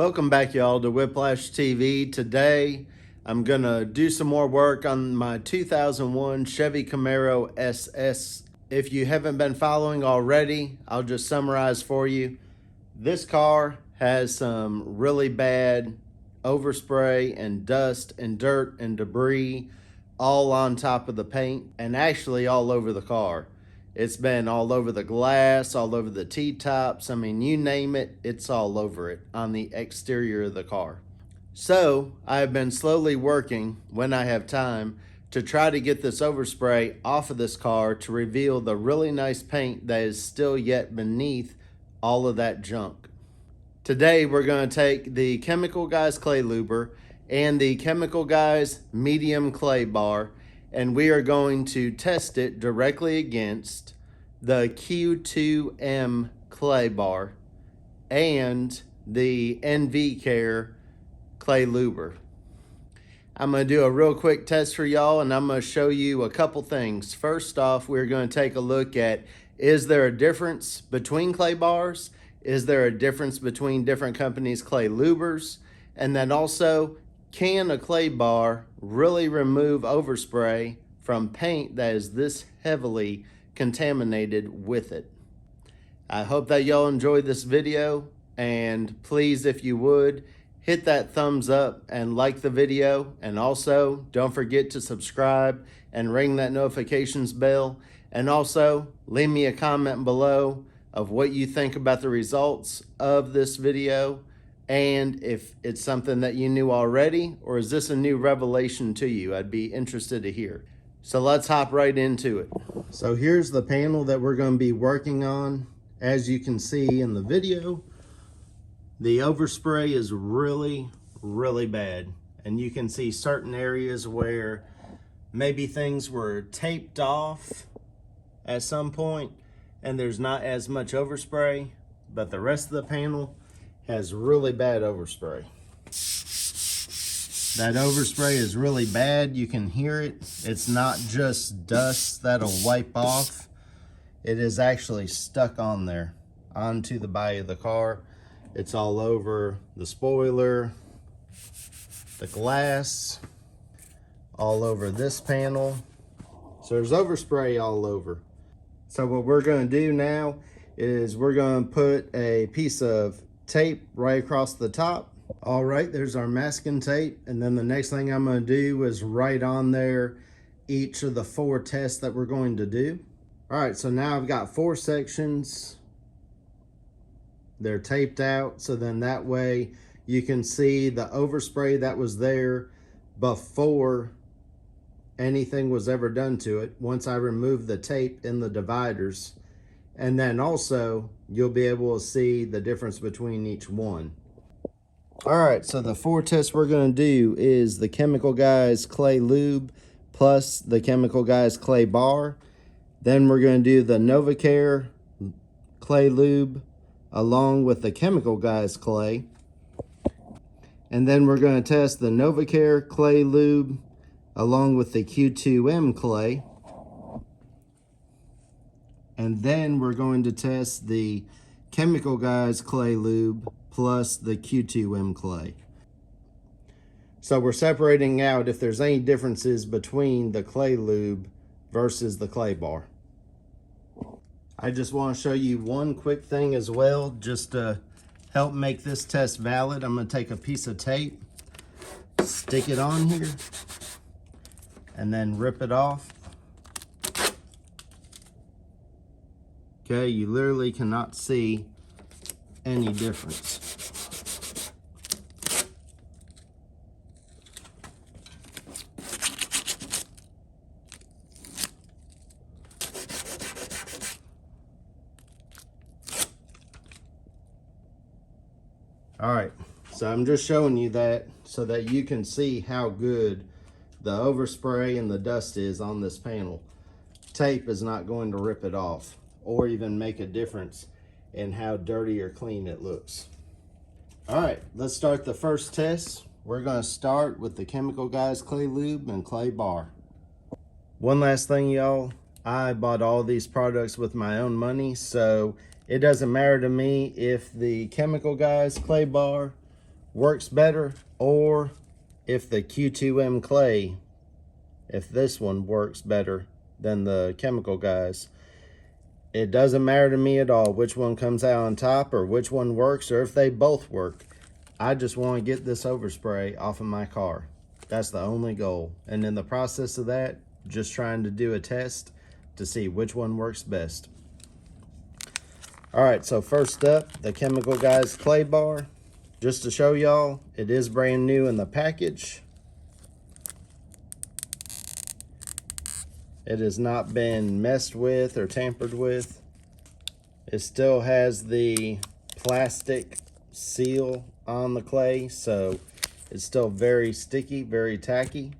Welcome back, y'all, to Whiplash TV. Today, I'm gonna do some more work on my 2001 Chevy Camaro SS. If you haven't been following already, I'll just summarize for you. This car has some really bad overspray and dust and dirt and debris all on top of the paint and actually all over the car. It's been all over the glass, all over the T-tops. I mean, you name it, it's all over it on the exterior of the car. So I have been slowly working, when I have time, to try to get this overspray off of this car to reveal the really nice paint that is still yet beneath all of that junk. Today we're going to take the Chemical Guys Clay Luber and the Chemical Guys Medium Clay Bar, and we are going to test it directly against the Q2M Clay Bar and the NV Care Clay Luber. I'm going to do a real quick test for y'all, and I'm going to show you a couple things. First off, we're going to take a look at, is there a difference between clay bars? Is there a difference between different companies' clay lubers? And then also, can a clay bar really remove overspray from paint that is this heavily contaminated with it? I hope that y'all enjoyed this video, and please, if you would, hit that thumbs up and like the video, and also don't forget to subscribe and ring that notifications bell, and also leave me a comment below of what you think about the results of this video, and if it's something that you knew already, or is this a new revelation to you? I'd be interested to hear. So let's hop right into it. So here's the panel that we're going to be working on. As you can see in the video, the overspray is really, really bad. And you can see certain areas where maybe things were taped off at some point and there's not as much overspray, but the rest of the panel has really bad overspray. That overspray is really bad. You can hear it. It's not just dust that'll wipe off. It is actually stuck on there, onto the body of the car. It's all over the spoiler, the glass, all over this panel. So there's overspray all over. So what we're going to do now is we're going to put a piece of tape right across the top. All right, there's our masking tape. And then the next thing I'm going to do is write on there each of the 4 tests that we're going to do. All right, so now I've got 4 sections. They're taped out, so then that way you can see the overspray that was there before anything was ever done to it, once I remove the tape in the dividers. And then also, you'll be able to see the difference between each one. All right, so the 4 tests we're going to do is the Chemical Guys Clay Lube plus the Chemical Guys Clay Bar. Then we're going to do the NovaCare Clay Lube along with the Chemical Guys Clay. And then we're going to test the NovaCare Clay Lube along with the Q2M Clay. And then we're going to test the Chemical Guys Clay Lube plus the Q2M Clay. So we're separating out if there's any differences between the clay lube versus the clay bar. I just want to show you one quick thing as well, just to help make this test valid. I'm going to take a piece of tape, stick it on here, and then rip it off. Okay, you literally cannot see any difference. All right, so I'm just showing you that so that you can see how good the overspray and the dust is on this panel. Tape is not going to rip it off or even make a difference in how dirty or clean it looks. All right, let's start the first test. We're going to start with the Chemical Guys Clay Lube and Clay Bar. One last thing, y'all. I bought all these products with my own money, so it doesn't matter to me if the Chemical Guys Clay Bar works better, or if the Q2M Clay, if this one works better than the chemical guys. It doesn't matter to me at all which one comes out on top or which one works or if they both work. I just want to get this overspray off of my car. That's the only goal. And in the process of that, just trying to do a test to see which one works best. All right, so first up, the Chemical Guys Clay Bar. Just to show y'all, it is brand new in the package. It has not been messed with or tampered with. It still has the plastic seal on the clay, so it's still very sticky, very tacky.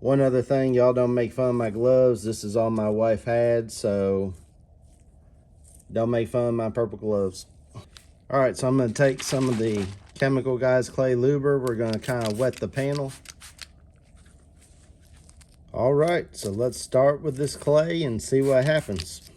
One other thing, y'all don't make fun of my gloves. This is all my wife had, so don't make fun of my purple gloves. All right, so I'm gonna take some of the Chemical Guys Clay Luber. We're gonna kind of wet the panel. All right, so let's start with this clay and see what happens.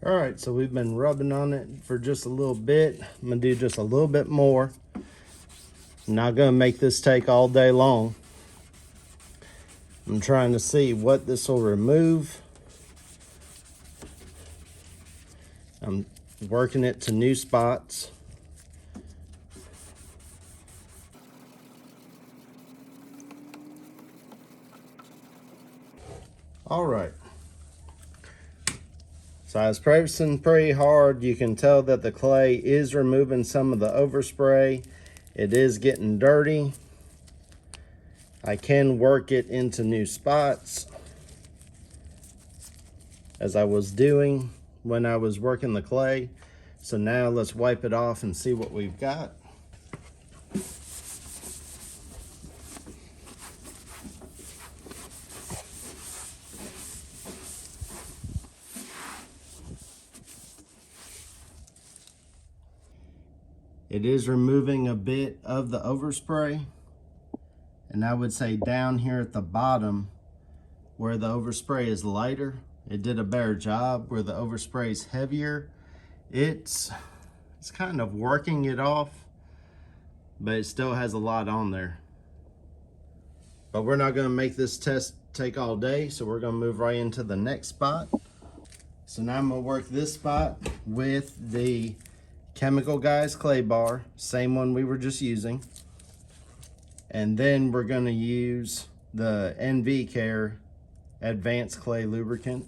All right, so we've been rubbing on it for just a little bit. I'm gonna do just a little bit more. I'm not gonna make this take all day long. I'm trying to see what this will remove. I'm working it to new spots. All right. So I was pressing pretty hard. You can tell that the clay is removing some of the overspray. It is getting dirty. I can work it into new spots, as I was doing when I was working the clay. So now let's wipe it off and see what we've got. It is removing a bit of the overspray. And I would say down here at the bottom where the overspray is lighter, it did a better job. Where the overspray is heavier, it's kind of working it off, but it still has a lot on there. But we're not gonna make this test take all day, so we're gonna move right into the next spot. So now I'm gonna work this spot with the Chemical Guys Clay Bar, same one we were just using. And then we're gonna use the NV Care Advanced Clay Lubricant.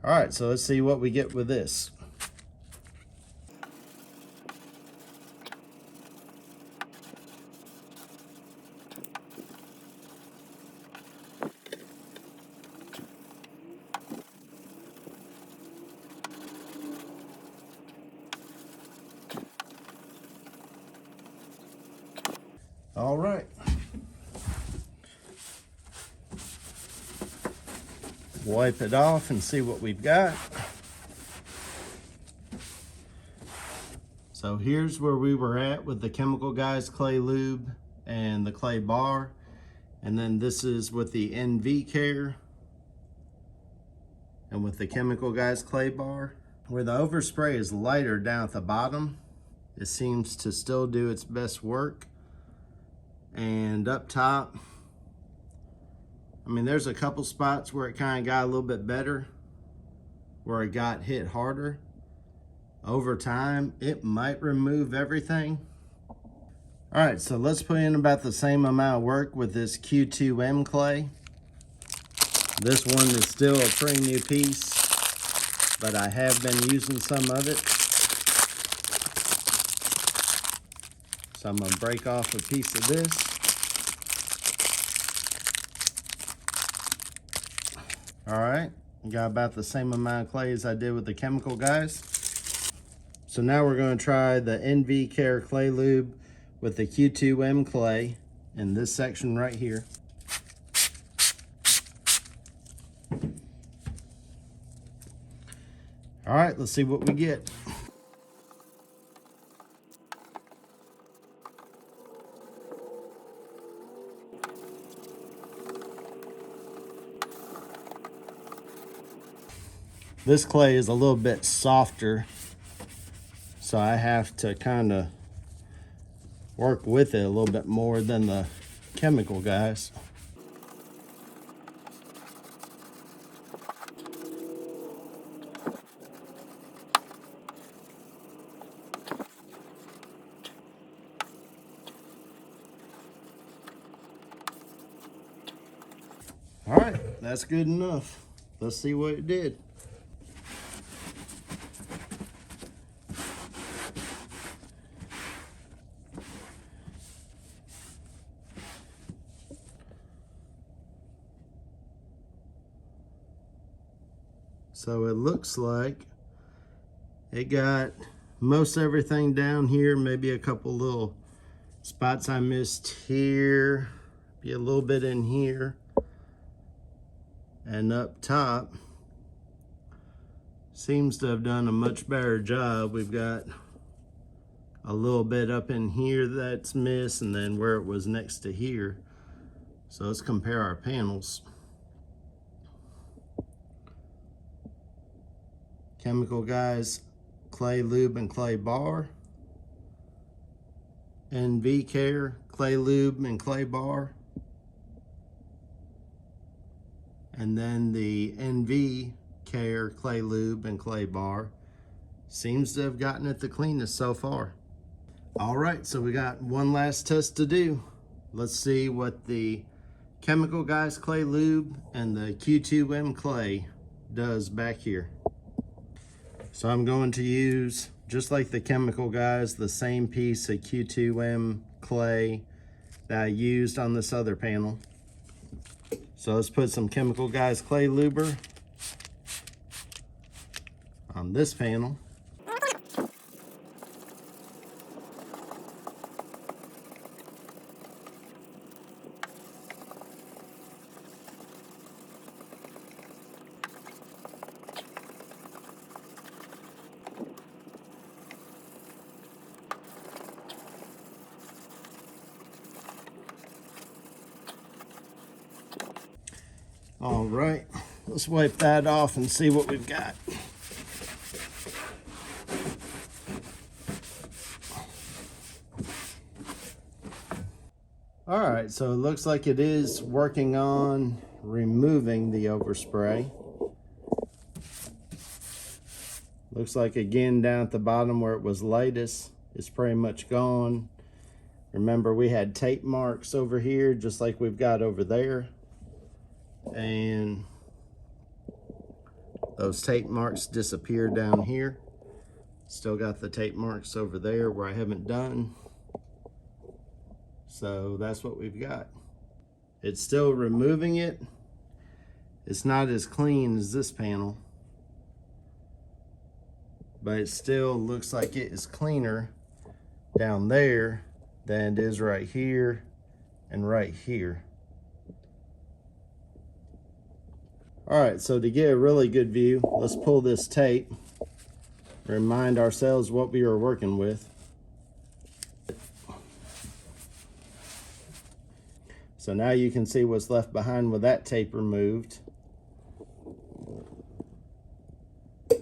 All right, so let's see what we get with this. All right. Wipe it off and see what we've got. So here's where we were at with the Chemical Guys Clay Lube and the Clay Bar. And then this is with the NV Care and with the Chemical Guys Clay Bar. Where the overspray is lighter down at the bottom, it seems to still do its best work. And up top, I mean, there's a couple spots where it kind of got a little bit better, where it got hit harder. Over time, it might remove everything. All right, so let's put in about the same amount of work with this Q2M clay. This one is still a pretty new piece, but I have been using some of it. So I'm gonna break off a piece of this. All right, got about the same amount of clay as I did with the Chemical Guys. So now we're gonna try the NV Care Clay Lube with the Q2M clay in this section right here. All right, let's see what we get. This clay is a little bit softer, so I have to kind of work with it a little bit more than the chemical guys. All right, that's good enough. Let's see what it did. So it looks like it got most everything down here, maybe a couple little spots I missed here, be a little bit in here, and up top seems to have done a much better job. We've got a little bit up in here that's missed, and then where it was next to here. So let's compare our panels. Chemical Guys Clay Lube and Clay Bar. NV Care Clay Lube and Clay Bar. And then the NV Care Clay Lube and Clay Bar seems to have gotten it the cleanest so far. All right, so we got one last test to do. Let's see what the Chemical Guys Clay Lube and the Q2M Clay does back here. So I'm going to use, just like the Chemical Guys, the same piece of Q2M clay that I used on this other panel. So let's put some Chemical Guys Clay Luber on this panel. All right, let's wipe that off and see what we've got. All right, so it looks like it is working on removing the overspray. Looks like again down at the bottom where it was lightest, it's pretty much gone. Remember, we had tape marks over here just like we've got over there. And those tape marks disappeared down here. Still got the tape marks over there where I haven't done. So that's what we've got. It's still removing it. It's not as clean as this panel, but it still looks like it is cleaner down there than it is right here and right here. All right, so to get a really good view, let's pull this tape, remind ourselves what we were working with. So now you can see what's left behind with that tape removed. So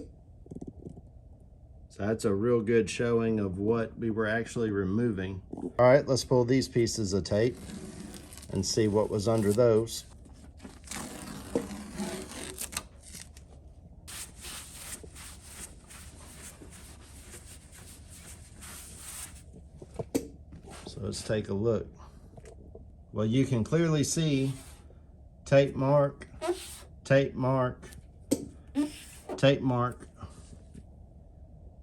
that's a real good showing of what we were actually removing. All right, let's pull these pieces of tape and see what was under those. So let's take a look. Well, you can clearly see tape mark, tape mark, tape mark,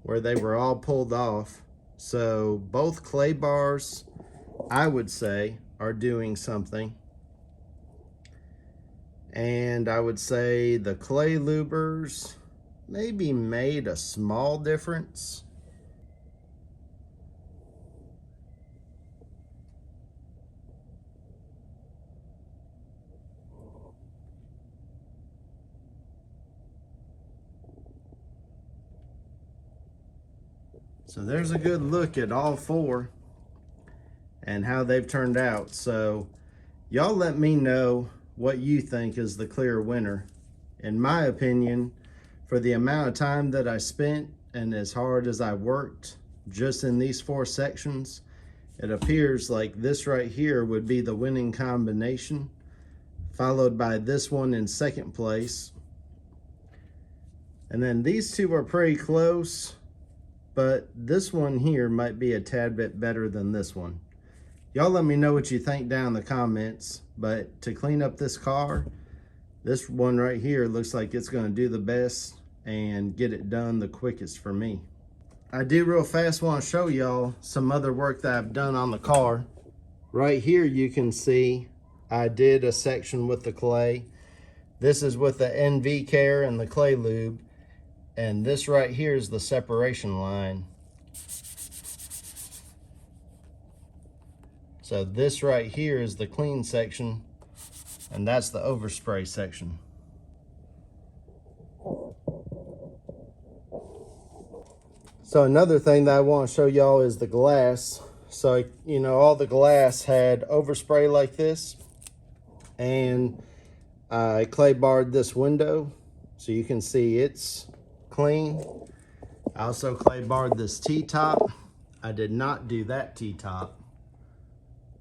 where they were all pulled off. So both clay bars, I would say, are doing something. And I would say the clay lubers maybe made a small difference. So there's a good look at all four and how they've turned out. So y'all let me know what you think is the clear winner. In my opinion, for the amount of time that I spent and as hard as I worked just in these four sections, it appears like this right here would be the winning combination, followed by this one in second place. And then these two are pretty close, but this one here might be a tad bit better than this one. Y'all let me know what you think down in the comments, but to clean up this car, this one right here looks like it's gonna do the best and get it done the quickest for me. I do real fast want to show y'all some other work that I've done on the car. Right here you can see I did a section with the clay. This is with the NV Care and the clay lube. And this right here is the separation line. So this right here is the clean section, and that's the overspray section. So another thing that I want to show y'all is the glass. So, you know, all the glass had overspray like this, and I clay barred this window so you can see it's clean. I also clay barred this T-top. I did not do that T-top,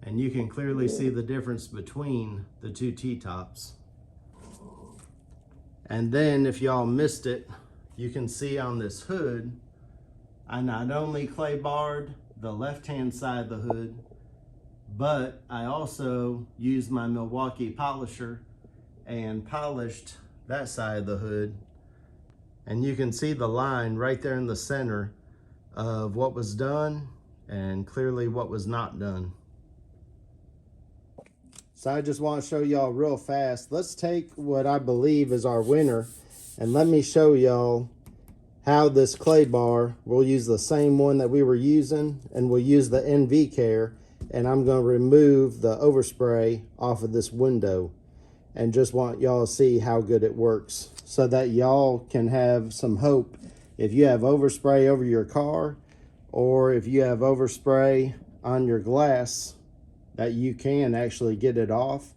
and you can clearly see the difference between the two T-tops. And then if y'all missed it, you can see on this hood, I not only clay barred the left-hand side of the hood, but I also used my Milwaukee polisher and polished that side of the hood. And you can see the line right there in the center of what was done and clearly what was not done. So I just want to show y'all real fast. Let's take what I believe is our winner, and let me show y'all how this clay bar, we'll use the same one that we were using, and we'll use the NV Care, and I'm going to remove the overspray off of this window, and just want y'all to see how good it works so that y'all can have some hope if you have overspray over your car, or if you have overspray on your glass, that you can actually get it off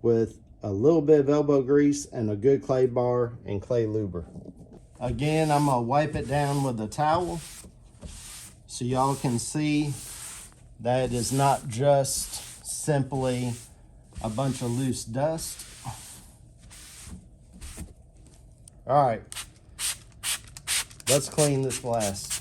with a little bit of elbow grease and a good clay bar and clay luber. Again, I'm gonna wipe it down with a towel so y'all can see that it is not just simply a bunch of loose dust. All right, let's clean this glass.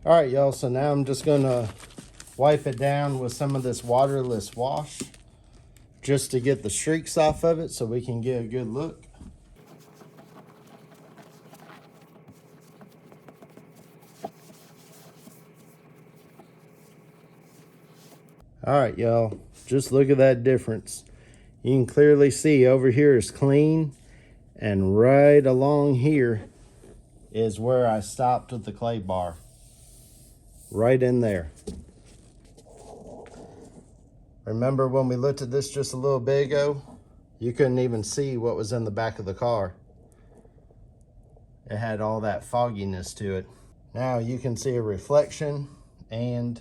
All right, y'all, so now I'm just gonna wipe it down with some of this waterless wash just to get the streaks off of it so we can get a good look. All right, y'all, just look at that difference. You can clearly see over here is clean, and right along here is where I stopped with the clay bar. Right in there. Remember when we looked at this just a little bit ago? You couldn't even see what was in the back of the car. It had all that fogginess to it. Now you can see a reflection, and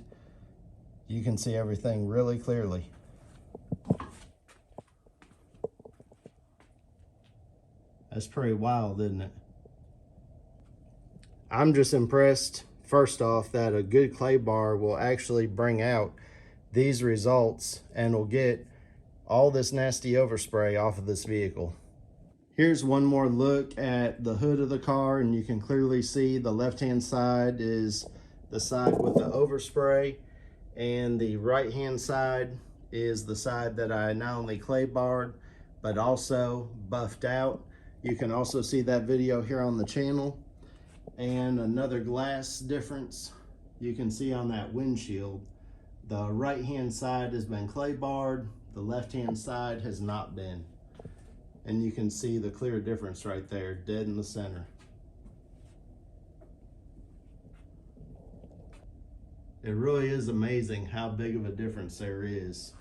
you can see everything really clearly. That's pretty wild, isn't it? I'm just impressed, first off, that a good clay bar will actually bring out these results and will get all this nasty overspray off of this vehicle. Here's one more look at the hood of the car, and you can clearly see the left-hand side is the side with the overspray, and the right-hand side is the side that I not only clay barred, but also buffed out. You can also see that video here on the channel. And another glass difference you can see on that windshield. The right-hand side has been clay barred, the left-hand side has not been. And you can see the clear difference right there, dead in the center. It really is amazing how big of a difference there is.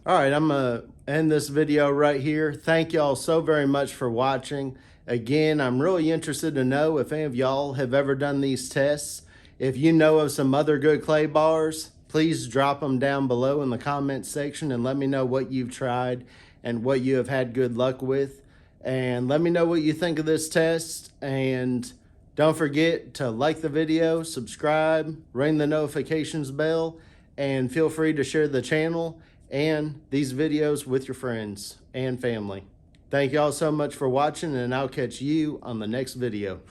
All right, I'm gonna end this video right here. Thank y'all so very much for watching. Again, I'm really interested to know if any of y'all have ever done these tests. If you know of some other good clay bars, please drop them down below in the comments section and let me know what you've tried and what you have had good luck with. And let me know what you think of this test. And don't forget to like the video, subscribe, ring the notifications bell, and feel free to share the channel and these videos with your friends and family. Thank y'all so much for watching, and I'll catch you on the next video.